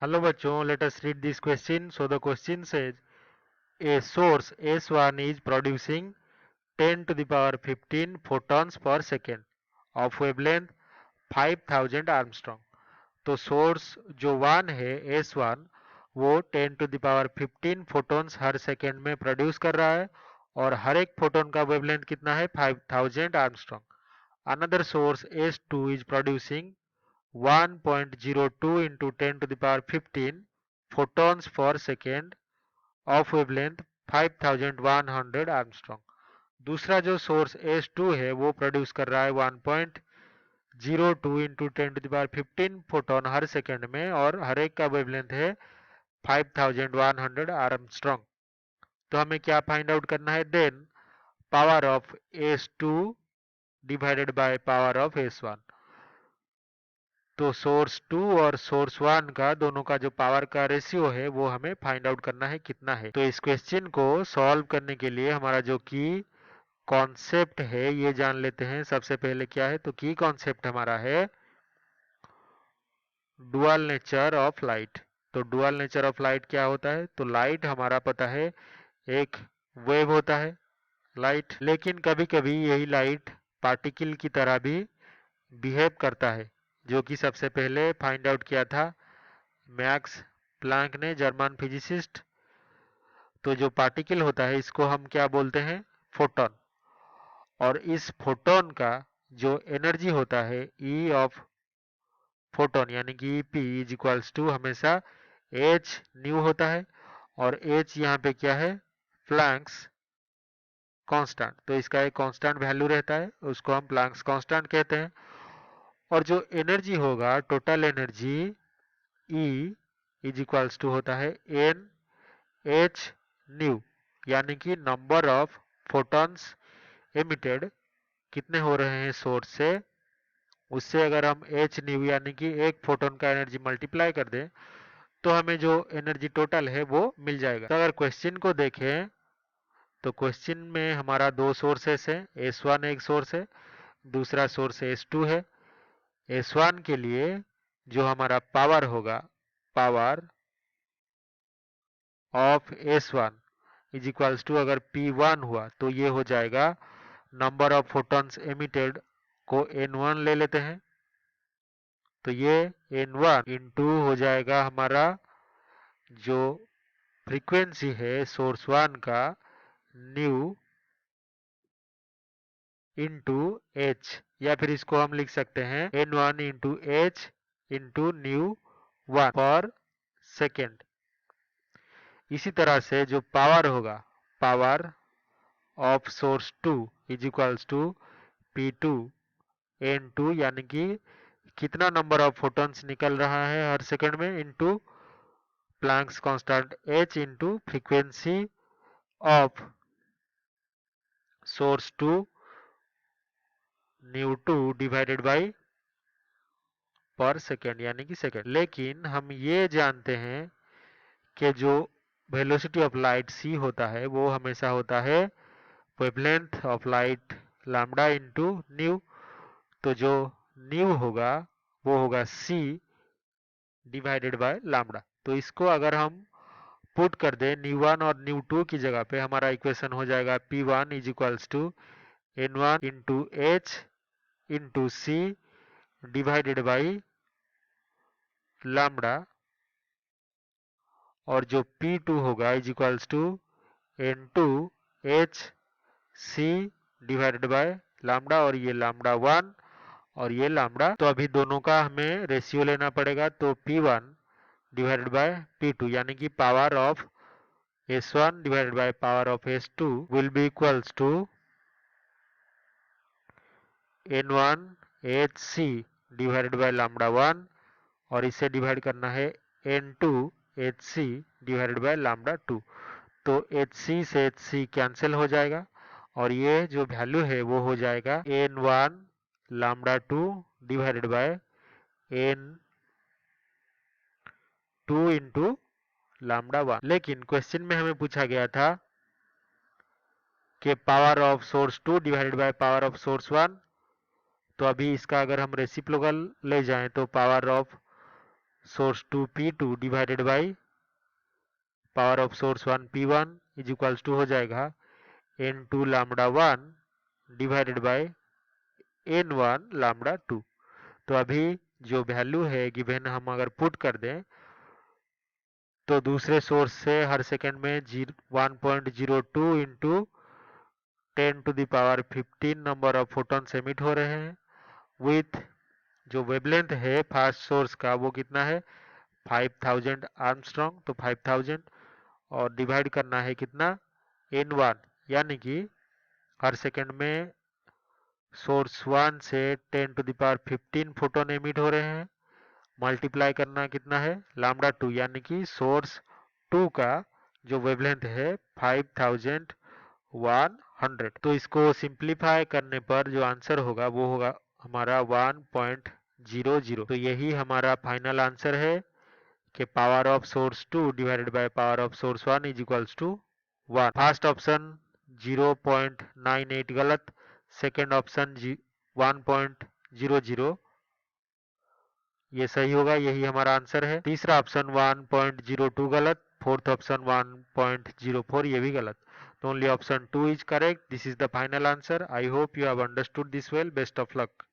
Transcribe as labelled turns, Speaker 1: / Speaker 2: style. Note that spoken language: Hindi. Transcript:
Speaker 1: Hello bachon, let us read this question. So the question says a source S1 is producing 10 to the power 15 photons per second of wavelength 5000 Armstrong. तो सोर्स जो 1 है S1 वो 10 टू द पावर 15 फोटॉन्स हर सेकेंड में प्रोड्यूस कर रहा है और हर एक फोटोन का वेवलेंथ कितना है 5000 Armstrong. Another source S2 is producing 1.02 into 10 to the power 15 photons per second of wavelength 5100 Armstrong. दूसरा जो सोर्स S2 है वो प्रोड्यूस कर रहा है 1.02 into 10 to the power 15 photon हर सेकेंड में और हर एक का वेवलेंथ है 5100 आर्मस्ट्रॉन्ग. तो हमें क्या फाइंड आउट करना है? Then power of S2 divided by power of S1. तो सोर्स 2 और सोर्स 1 का दोनों का जो पावर का रेशियो है वो हमें फाइंड आउट करना है कितना है. तो इस क्वेश्चन को सॉल्व करने के लिए हमारा जो की कॉन्सेप्ट है ये जान लेते हैं. सबसे पहले क्या है? तो की कॉन्सेप्ट हमारा है डुअल नेचर ऑफ लाइट. तो डुअल नेचर ऑफ लाइट क्या होता है? तो लाइट हमारा पता है एक वेव होता है लाइट, लेकिन कभी कभी यही लाइट पार्टिकल की तरह भी बिहेव करता है, जो कि सबसे पहले फाइंड आउट किया था मैक्स प्लैंक ने, जर्मन फिजिसिस्ट. तो जो पार्टिकल होता है इसको हम क्या बोलते हैं? फोटोन. और इस फोटोन का जो एनर्जी होता है ई ऑफ फोटोन यानी कि पी इज इक्वल्स टू हमेशा एच न्यू होता है. और एच यहाँ पे क्या है? Planck's constant. तो इसका एक कांस्टेंट वैल्यू रहता है, उसको हम प्लैंक्स कांस्टेंट कहते हैं. और जो एनर्जी होगा, total energy E is equals to होता है एन एच न्यू, यानी कि नंबर ऑफ फोटॉन्स एमिटेड कितने हो रहे हैं सोर्स से, उससे अगर हम एच न्यू यानी कि एक फोटोन का एनर्जी मल्टीप्लाई कर दें तो हमें जो एनर्जी टोटल है वो मिल जाएगा. तो अगर क्वेश्चन को देखें तो क्वेश्चन में हमारा दो सोर्सेस है. S1 एक सोर्स है, दूसरा सोर्स S2 है. S1 के लिए जो हमारा पावर होगा, power of S1 is equals to अगर P1 हुआ तो ये हो जाएगा नंबर ऑफ फोटॉन्स एमिटेड को N1 ले लेते हैं. तो ये N1 इंटू हो जाएगा हमारा जो फ्रीक्वेंसी है सोर्स 1 का न्यू इंटू एच, या फिर इसको हम लिख सकते हैं N1 into H into new 1 पर सेकेंड. इसी तरह से जो पावर होगा, power of source 2 is equals to P2 N2 यानी कि कितना नंबर ऑफ फोटॉन्स निकल रहा है हर सेकंड में into Planck's constant h into frequency of source 2 new 2 divided bye पर सेकेंड यानी कि सेकेंड. लेकिन हम ये जानते हैं कि जो वेलोसिटी ऑफ लाइट c होता है वो हमेशा होता है wavelength of light lambda into new. तो जो न्यू होगा वो होगा c डिवाइडेड बाय लैम्डा. तो इसको अगर हम पुट कर दे न्यू 1 और न्यू 2 की जगह पे, हमारा इक्वेशन हो जाएगा P1 is equals to N1 into H into C divided by lambda. और जो P2 होगा is equals to N2 H C divided by lambda, और ये लैम्डा 1 और ये लैम्डा. तो अभी दोनों का हमें रेशियो लेना पड़ेगा. तो P1 डिवाइडेड बाय P2 यानी कि power of S1 divided by power of S2 will be equals to N1 HC divided by lambda 1, और इसे डिवाइड करना है N2 HC divided by lambda 2. तो HC से HC कैंसिल हो जाएगा और ये जो वैल्यू है वो हो जाएगा N1 lambda 2 divided by N2 into lambda 1. लेकिन क्वेश्चन में हमें पूछा गया था कि power of source 2 divided by power of source 1. तो अभी इसका अगर हम रेसिप्रोकल ले जाएं तो power of source 2 P2 divided by power of source 1 P1 is equals to हो जाएगा n2 lambda 1 divided by n1 lambda 2। तो अभी जो वैल्यू है गिवन हम अगर पुट कर दें तो दूसरे सोर्स से हर सेकेंड में 1.02 into 10 to the power 15 number of photons emit हो रहे हैं विथ जो वेवलेंथ है फर्स्ट सोर्स का वो कितना है 5000 आर्मस्ट्रॉन्ग, तो 5000 और डिवाइड करना है कितना n1, यानी कि हर सेकेंड में सोर्स 1 से 10 to the power 15 photon emit हो रहे हैं, मल्टीप्लाई करना कितना है लैम्डा 2, यानी कि सोर्स 2 का जो वेवलेंथ है 5100। तो इसको सिंप्लीफाई करने पर जो आंसर होगा वो होगा हमारा 1.00। तो यही हमारा फाइनल आंसर है कि power of source 2 divided by power of source 1 is equals to 1। First option 0.98 गलत, सेकेंड ऑप्शन 1.00 ये सही होगा, यही हमारा आंसर है। तीसरा ऑप्शन 1.02 गलत, फोर्थ ऑप्शन 1.04 ये भी गलत। तो only option 2 is correct. This is the final answer. I hope you have understood this well. Best of luck.